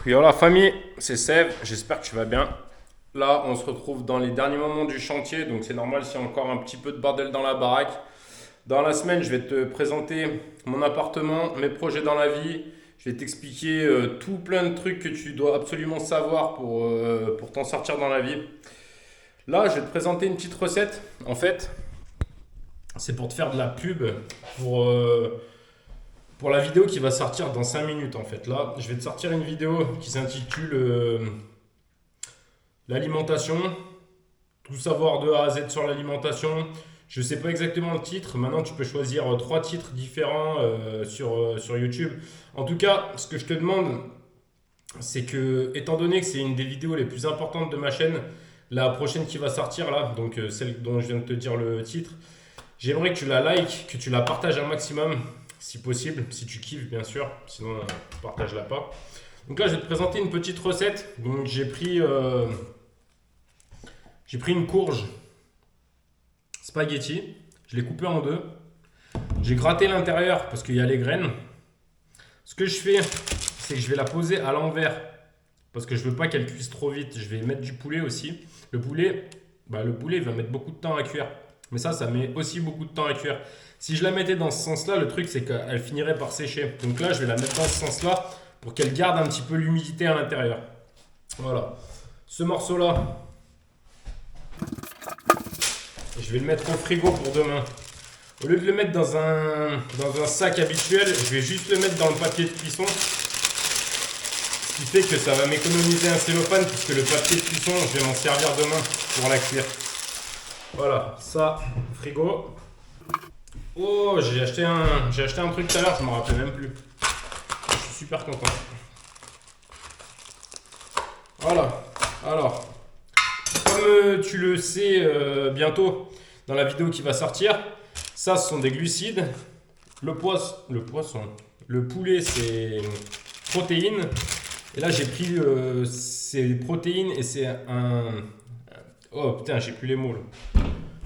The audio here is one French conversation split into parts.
Yo la famille, c'est Sève, j'espère que tu vas bien. Là, on se retrouve dans les derniers moments du chantier, donc c'est normal s'il y a encore un petit peu de bordel dans la baraque. Dans la semaine, je vais te présenter mon appartement, mes projets dans la vie. Je vais t'expliquer tout plein de trucs que tu dois absolument savoir pour t'en sortir dans la vie. Là, je vais te présenter une petite recette. En fait, c'est pour te faire de la pub pour, euh, pour la vidéo qui va sortir dans 5 minutes. En fait, là, je vais te sortir une vidéo qui s'intitule l'alimentation, tout savoir de A à Z sur l'alimentation. Je ne sais pas exactement le titre. Maintenant, tu peux choisir trois titres différents sur YouTube. En tout cas, ce que je te demande, c'est que, étant donné que c'est une des vidéos les plus importantes de ma chaîne, la prochaine qui va sortir là, donc celle dont je viens de te dire le titre, j'aimerais que tu la likes, que tu la partages un maximum, si possible, si tu kiffes bien sûr, sinon partage-la pas. Donc là, je vais te présenter une petite recette. Donc j'ai pris une courge spaghetti, je l'ai coupée en deux. J'ai gratté l'intérieur parce qu'il y a les graines. Ce que je fais, c'est que je vais la poser à l'envers parce que je veux pas qu'elle cuise trop vite. Je vais mettre du poulet aussi. Le poulet il va mettre beaucoup de temps à cuire. Mais ça met aussi beaucoup de temps à cuire. Si je la mettais dans ce sens-là, le truc c'est qu'elle finirait par sécher. Donc là, je vais la mettre dans ce sens-là pour qu'elle garde un petit peu l'humidité à l'intérieur. Voilà. Ce morceau-là, je vais le mettre au frigo pour demain. Au lieu de le mettre dans un sac habituel, je vais juste le mettre dans le papier de cuisson. Ce qui fait que ça va m'économiser un cellophane puisque le papier de cuisson, je vais m'en servir demain pour la cuire. Voilà, ça, frigo. Oh, j'ai acheté un truc tout à l'heure, je ne m'en rappelle même plus. Je suis super content. Voilà, alors, comme tu le sais bientôt dans la vidéo qui va sortir, ça ce sont des glucides. Le poulet c'est protéines. Et là j'ai pris ces protéines et c'est un... Oh putain, j'ai plus les mots là.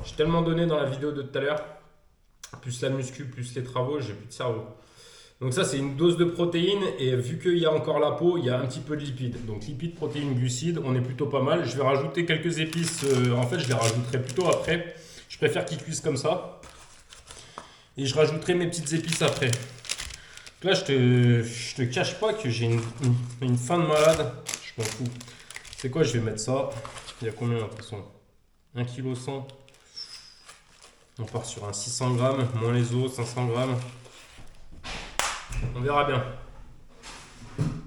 J'ai tellement donné dans la vidéo de tout à l'heure. Plus la muscu, plus les travaux, j'ai plus de cerveau. Donc ça c'est une dose de protéines et vu qu'il y a encore la peau, il y a un petit peu de lipides. Donc lipides, protéines, glucides, on est plutôt pas mal. Je vais rajouter quelques épices, en fait je les rajouterai plutôt après. Je préfère qu'ils cuisent comme ça. Et je rajouterai mes petites épices après. Donc là je te cache pas que j'ai une faim de malade. Je m'en fous. C'est quoi, je vais mettre ça. Il y a combien de toute façon 1,1 kg. On part sur un 600 grammes, moins les os, 500 grammes. On verra bien.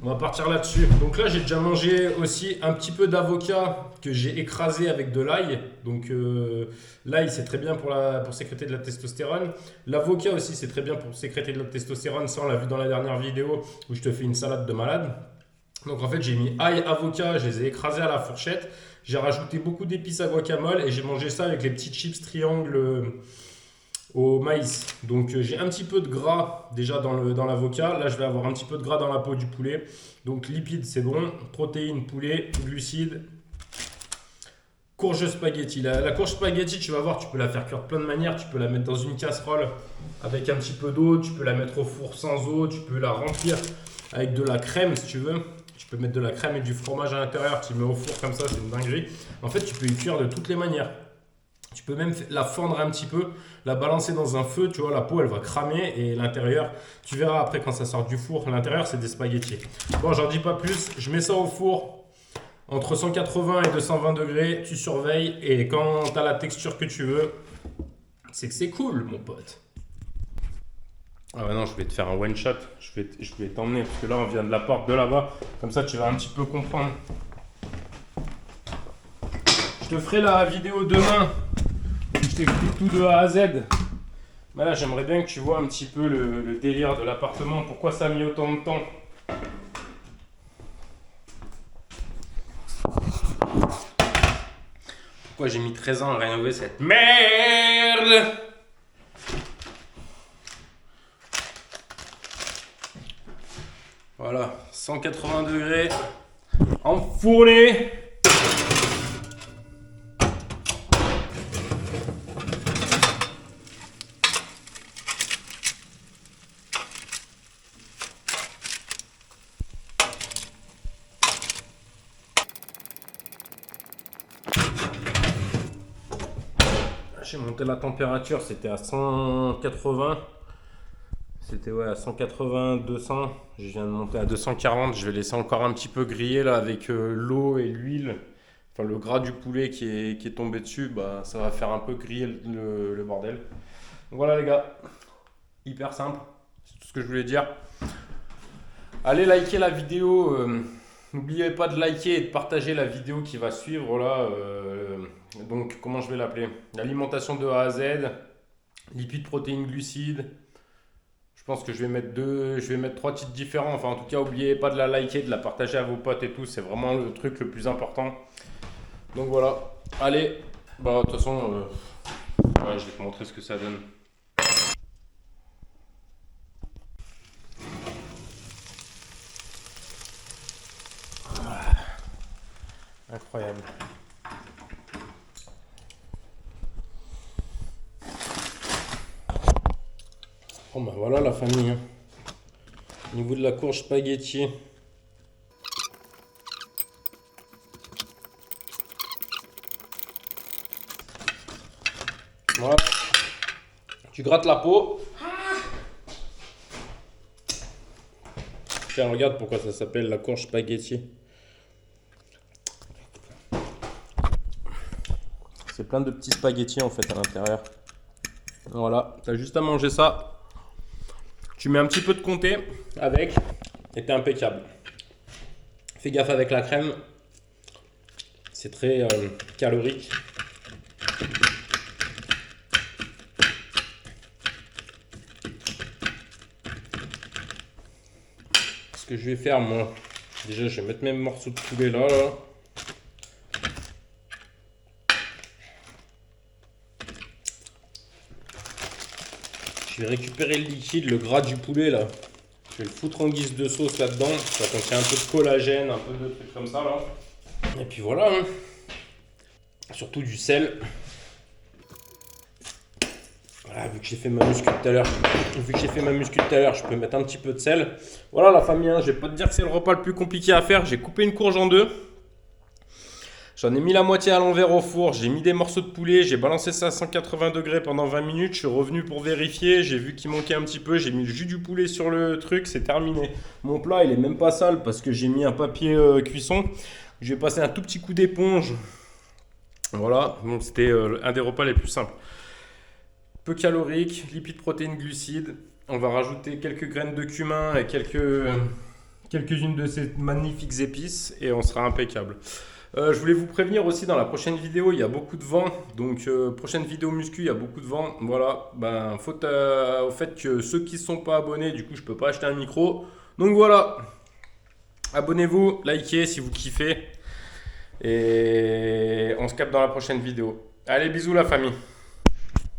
On va partir là-dessus. Donc là, j'ai déjà mangé aussi un petit peu d'avocat que j'ai écrasé avec de l'ail. Donc l'ail, c'est très bien pour sécréter de la testostérone. L'avocat aussi, c'est très bien pour sécréter de la testostérone. Ça, on l'a vu dans la dernière vidéo où je te fais une salade de malade. Donc en fait, j'ai mis ail, avocat, je les ai écrasés à la fourchette. J'ai rajouté beaucoup d'épices à guacamole et j'ai mangé ça avec les petites chips triangles au maïs. Donc j'ai un petit peu de gras déjà dans l'avocat. Là, je vais avoir un petit peu de gras dans la peau du poulet. Donc lipides, c'est bon. Protéines, poulet, glucides. Courge spaghetti. La courge spaghetti, tu vas voir, tu peux la faire cuire de plein de manières. Tu peux la mettre dans une casserole avec un petit peu d'eau. Tu peux la mettre au four sans eau. Tu peux la remplir avec de la crème si tu veux. Tu peux mettre de la crème et du fromage à l'intérieur. Tu le mets au four comme ça, c'est une dinguerie. En fait, tu peux y cuire de toutes les manières. Tu peux même la fendre un petit peu, la balancer dans un feu, tu vois, la peau elle va cramer et l'intérieur, tu verras après quand ça sort du four, l'intérieur c'est des spaghettis. Bon, j'en dis pas plus, je mets ça au four entre 180 et 220 degrés, tu surveilles et quand tu as la texture que tu veux, c'est que c'est cool mon pote. Ah bah non, je vais te faire un one shot, je vais t'emmener parce que là on vient de la porte de là-bas, comme ça tu vas un petit peu comprendre. Je te ferai la vidéo demain. Je t'explique tout de A à Z. Mais là, j'aimerais bien que tu vois un petit peu le délire de l'appartement. Pourquoi ça a mis autant de temps. Pourquoi j'ai mis 13 ans à rénover cette merde. Voilà, 180 degrés. Enfourné. j'ai monté la température, c'était à 180. C'était ouais, à 180, 200. Je viens de monter à 240. Je vais laisser encore un petit peu griller là avec l'eau et l'huile. Enfin, le gras du poulet qui est tombé dessus, bah, ça va faire un peu griller le bordel. Donc voilà les gars, hyper simple. C'est tout ce que je voulais dire. Allez liker la vidéo. N'oubliez pas de liker et de partager la vidéo qui va suivre là. Donc comment je vais l'appeler? L'alimentation de A à Z, lipides, protéines, glucides. Je pense que je vais mettre trois titres différents. Enfin, en tout cas, n'oubliez pas de la liker, de la partager à vos potes et tout. C'est vraiment le truc le plus important. Donc voilà. Allez. Bah, de toute façon, ouais, je vais te montrer ce que ça donne. Incroyable. Bon bah voilà la famille. Au niveau de la courge spaghetti. Voilà. Tu grattes la peau. Tiens, regarde pourquoi ça s'appelle la courge spaghetti. C'est plein de petits spaghettis en fait à l'intérieur. Voilà, t'as juste à manger ça. Tu mets un petit peu de comté avec et t'es impeccable. Fais gaffe avec la crème. C'est très calorique. Ce que je vais faire moi, déjà je vais mettre mes morceaux de poulet là. Je vais récupérer le liquide, le gras du poulet là. Je vais le foutre en guise de sauce là-dedans. Ça contient un peu de collagène, un peu de trucs comme ça là. Et puis voilà. Hein. Surtout du sel. Voilà, vu que j'ai fait ma muscu tout à l'heure, je peux mettre un petit peu de sel. Voilà la famille, hein, je vais pas te dire que c'est le repas le plus compliqué à faire. J'ai coupé une courge en deux. J'en ai mis la moitié à l'envers au four, j'ai mis des morceaux de poulet, j'ai balancé ça à 180 degrés pendant 20 minutes, je suis revenu pour vérifier, j'ai vu qu'il manquait un petit peu, j'ai mis le jus du poulet sur le truc, c'est terminé. Mon plat il est même pas sale parce que j'ai mis un papier cuisson, je vais passer un tout petit coup d'éponge. Voilà, donc c'était un des repas les plus simples. Peu calorique, lipides, protéines, glucides. On va rajouter quelques graines de cumin et quelques-unes de ces magnifiques épices et on sera impeccable. Je voulais vous prévenir aussi dans la prochaine vidéo, il y a beaucoup de vent. Donc, prochaine vidéo muscu, il y a beaucoup de vent. Voilà, ben, faute au fait que ceux qui ne sont pas abonnés, du coup, je ne peux pas acheter un micro. Donc voilà, abonnez-vous, likez si vous kiffez. Et on se capte dans la prochaine vidéo. Allez, bisous la famille.